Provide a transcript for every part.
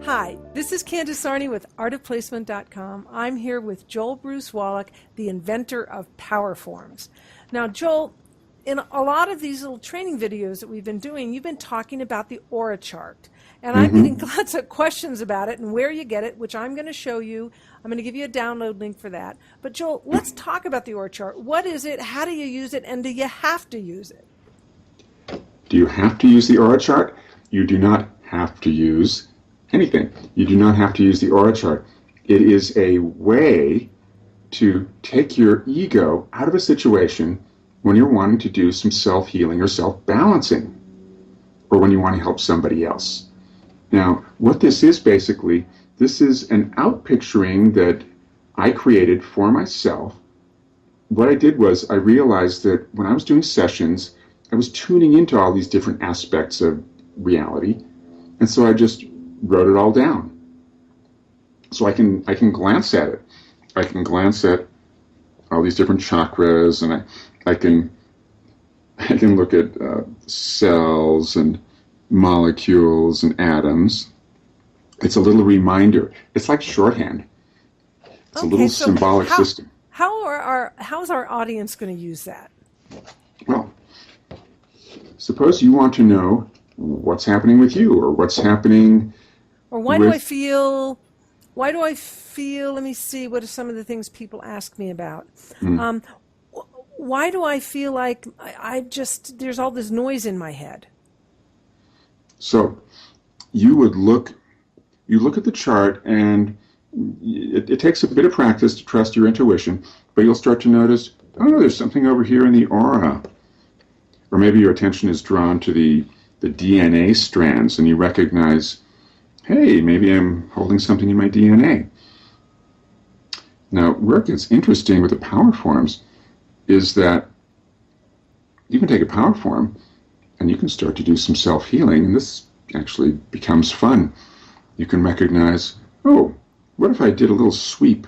Hi, this is Candace Sarney with artofplacement.com. I'm here with Joel Bruce Wallach, the inventor of Powerforms. Now, Joel, in a lot of these little training videos that we've been doing, you've been talking about the aura chart. And I'm getting lots of questions about it and where you get it, which I'm going to show you. I'm going to give you a download link for that. But Joel, let's talk about the aura chart. What is it? How do you use it? And do you have to use it? Do you have to use the aura chart? You do not have to use anything. You do not have to use the aura chart. It is a way to take your ego out of a situation when you're wanting to do some self-healing or self-balancing, or when you want to help somebody else. Now, what this is basically, this is an outpicturing that I created for myself. What I did was I realized that when I was doing sessions, I was tuning into all these different aspects of reality, and so I just wrote it all down. So I can glance at it. I can glance at all these different chakras, and I can look at cells and molecules and atoms. It's a little reminder. It's like shorthand. It's a little symbolic system. How's our audience going to use that? Well, suppose you want to know what's happening with you, or what's happening. Or why do I feel, let me see, what are some of the things people ask me about? Why do I feel like there's all this noise in my head? So you look at the chart, and it takes a bit of practice to trust your intuition, but you'll start to notice, oh, there's something over here in the aura. Or maybe your attention is drawn to the DNA strands, and you recognize, hey, maybe I'm holding something in my DNA. Now, where it gets interesting with the Powerforms is that you can take a Powerform and you can start to do some self-healing, and this actually becomes fun. You can recognize, oh, what if I did a little sweep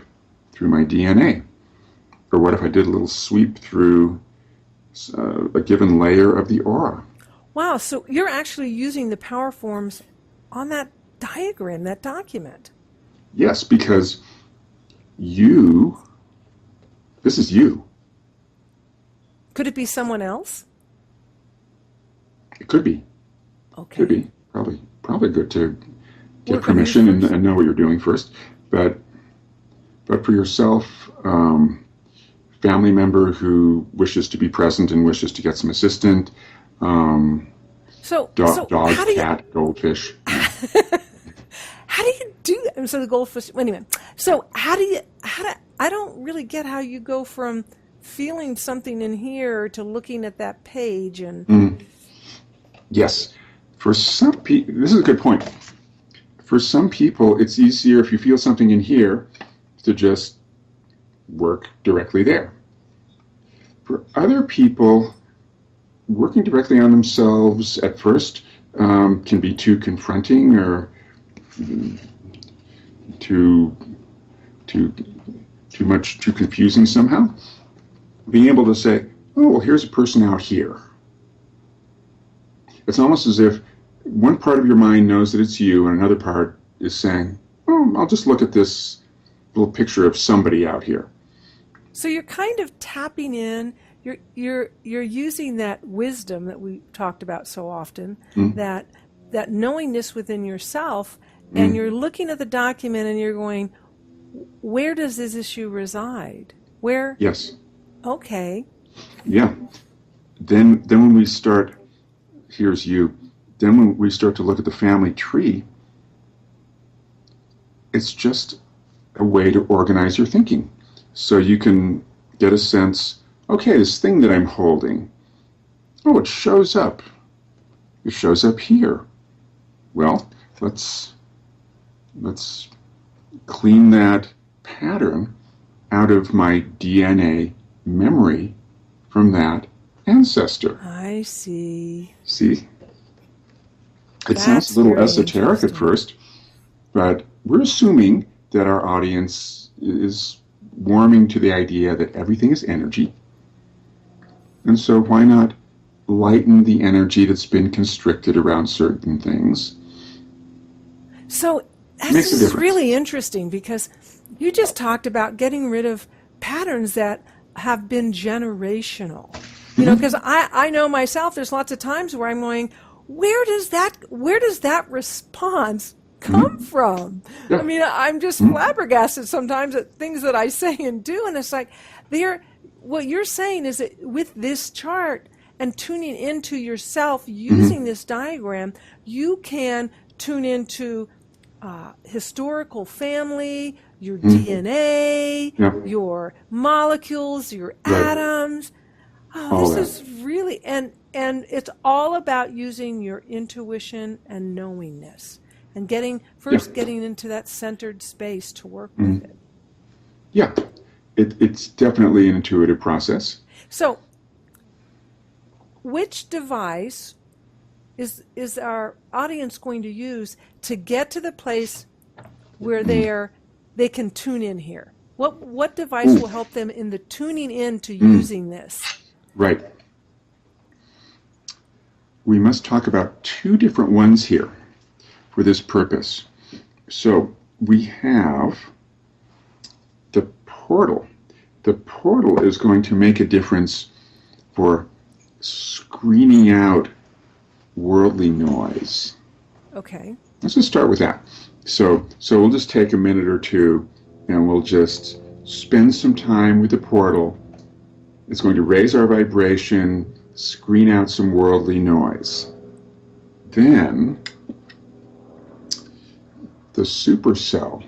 through my DNA? Or what if I did a little sweep through a given layer of the aura? Wow, so you're actually using the Powerforms on that diagram, that document. Yes, because this is you. Could it be someone else? It could be. Okay. Could be. Probably good to get permission and know what you're doing first. But for yourself, family member who wishes to be present and wishes to get some assistance, dog, cat, goldfish. How do you do that? So the goldfish, anyway. So I don't really get how you go from feeling something in here to looking at that page and. Yes. For some people, this is a good point. For some people, it's easier if you feel something in here to just work directly there. For other people, working directly on themselves at first can be too confronting or too confusing somehow. Being able to say, oh, well, here's a person out here. It's almost as if one part of your mind knows that it's you, and another part is saying, oh, I'll just look at this little picture of somebody out here. So you're kind of tapping in, you're using that wisdom that we talked about so often, that knowingness within yourself, and you're looking at the document and you're going, where does this issue reside? Where? Yes. Okay. Yeah. Then when we start, here's you. Then when we start to look at the family tree, it's just a way to organize your thinking. So you can get a sense, okay, this thing that I'm holding, oh, it shows up. It shows up here. Well, let's clean that pattern out of my DNA memory from that ancestor. I see. See? It sounds a little esoteric at first, but we're assuming that our audience is warming to the idea that everything is energy. And so why not lighten the energy that's been constricted around certain things? So This Makes a is difference. really interesting because you just talked about getting rid of patterns that have been generational. You know, because I know myself, there's lots of times where I'm going, where does that response come from? Yeah. I mean, I'm just flabbergasted sometimes at things that I say and do, and it's like what you're saying is that with this chart and tuning into yourself using this diagram, you can tune into historical family, your DNA, your molecules, your atoms. Oh, this is really, and it's all about using your intuition and knowingness and getting into that centered space to work with it. Yeah, it's definitely an intuitive process. So, which device is our audience going to use to get to the place where they can tune in here? What device will help them in the tuning in to using this? Right. We must talk about two different ones here for this purpose. So we have the portal. The portal is going to make a difference for screening out worldly noise. Okay. Let's just start with that. So we'll just take a minute or two and we'll just spend some time with the portal. It's going to raise our vibration, screen out some worldly noise. Then the supercell.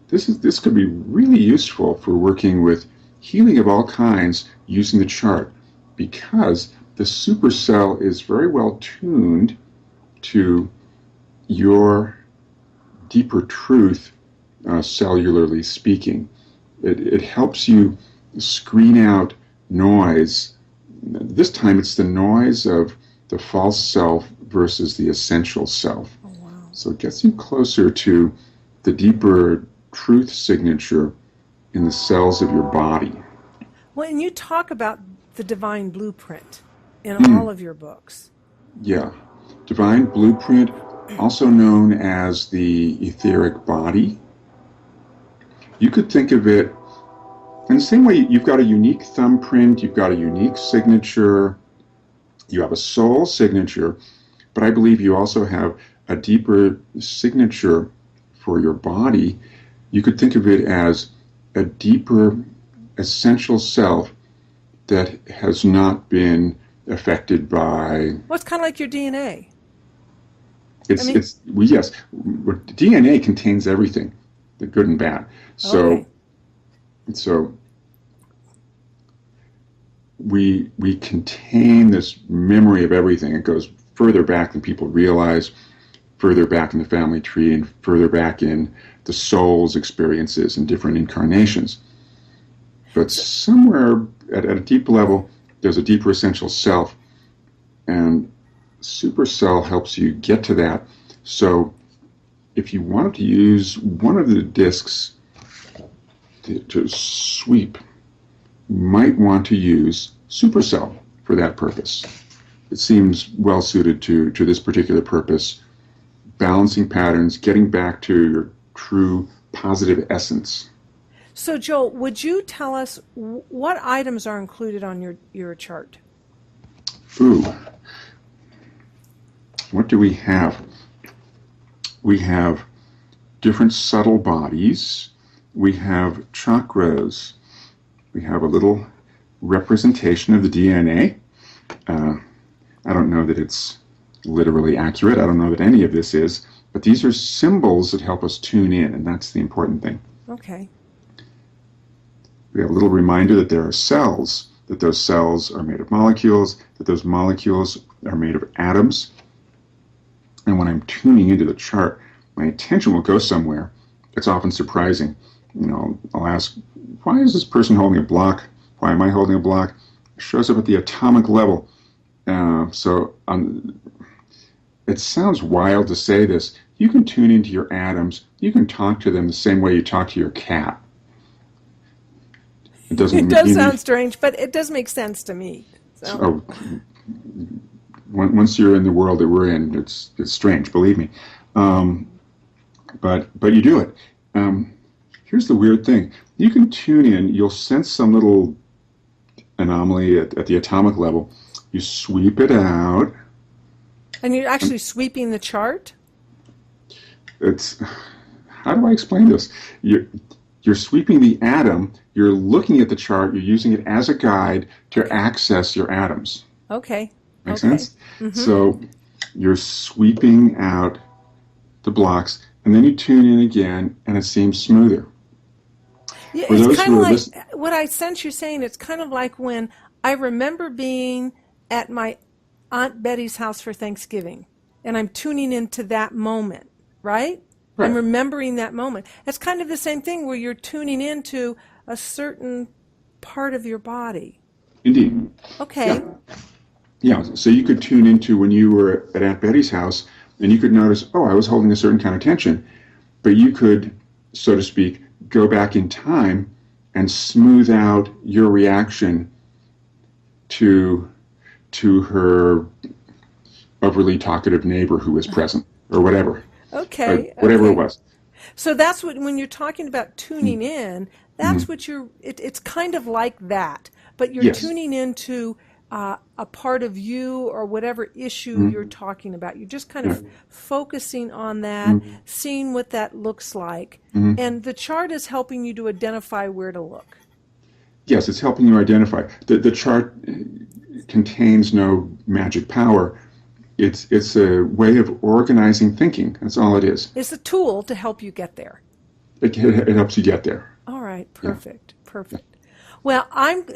This could be really useful for working with healing of all kinds using the chart, because the supercell is very well tuned to your deeper truth, cellularly speaking. It helps you screen out noise. This time it's the noise of the false self versus the essential self. Oh, wow. So it gets you closer to the deeper truth signature in the cells of your body. Well, and you talk about the divine blueprint in all of your books. Yeah. Divine blueprint, also known as the etheric body. You could think of it in the same way you've got a unique thumbprint, you've got a unique signature, you have a soul signature, but I believe you also have a deeper signature for your body. You could think of it as a deeper essential self that has not been affected by... Well, it's kind of like your DNA. Yes, DNA contains everything, the good and bad. So we contain this memory of everything. It goes further back than people realize, further back in the family tree, and further back in the soul's experiences in different incarnations. But somewhere at a deep level, there's a deeper essential self, and Supercell helps you get to that. So if you wanted to use one of the discs to sweep, you might want to use Supercell for that purpose. It seems well suited to this particular purpose, balancing patterns, getting back to your true positive essence. So, Joel, would you tell us what items are included on your chart? Ooh. What do we have? We have different subtle bodies. We have chakras. We have a little representation of the DNA. I don't know that it's literally accurate. I don't know that any of this is. But these are symbols that help us tune in, and that's the important thing. Okay. We have a little reminder that there are cells, that those cells are made of molecules, that those molecules are made of atoms. And when I'm tuning into the chart, my attention will go somewhere. It's often surprising. You know, I'll ask, why is this person holding a block? Why am I holding a block? It shows up at the atomic level. It sounds wild to say this. You can tune into your atoms. You can talk to them the same way you talk to your cat. It does sound strange, but it does make sense to me. So. Once you're in the world that we're in, it's strange, believe me. but you do it. Here's the weird thing. You can tune in. You'll sense some little anomaly at the atomic level. You sweep it out. And you're actually sweeping the chart? It's, how do I explain this? You're sweeping the atom. You're looking at the chart. You're using it as a guide to access your atoms. Okay. Make sense? Mm-hmm. So you're sweeping out the blocks, and then you tune in again, and it seems smoother. Yeah, it's kind of like what I sense you're saying. It's kind of like when I remember being at my Aunt Betty's house for Thanksgiving, and I'm tuning into that moment, right? I'm remembering that moment. It's kind of the same thing where you're tuning into a certain part of your body. Indeed. Okay. Yeah, so you could tune into when you were at Aunt Betty's house, and you could notice, oh, I was holding a certain kind of tension, but you could, so to speak, go back in time and smooth out your reaction to her overly talkative neighbor who was present, or whatever. Okay. Whatever it was. So that's what, when you're talking about tuning in, that's what it's kind of like that, but you're tuning into a part of you or whatever issue you're talking about. You're just kind of focusing on that, seeing what that looks like, and the chart is helping you to identify where to look. Yes, it's helping you identify. The chart contains no magic power. It's a way of organizing thinking. That's all it is. It's a tool to help you get there. It helps you get there. All right, perfect, perfect. Well,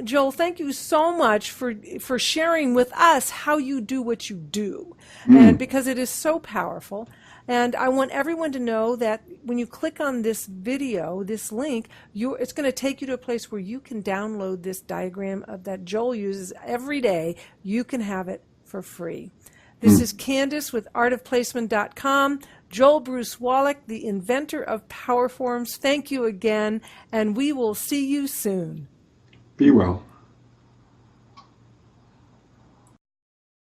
Joel, thank you so much for sharing with us how you do what you do, and because it is so powerful. And I want everyone to know that when you click on this video, this link, it's going to take you to a place where you can download this diagram that Joel uses every day. You can have it for free. This is Candace with artofplacement.com. Joel Bruce Wallach, the inventor of Powerforms. Thank you again, and we will see you soon. Be well.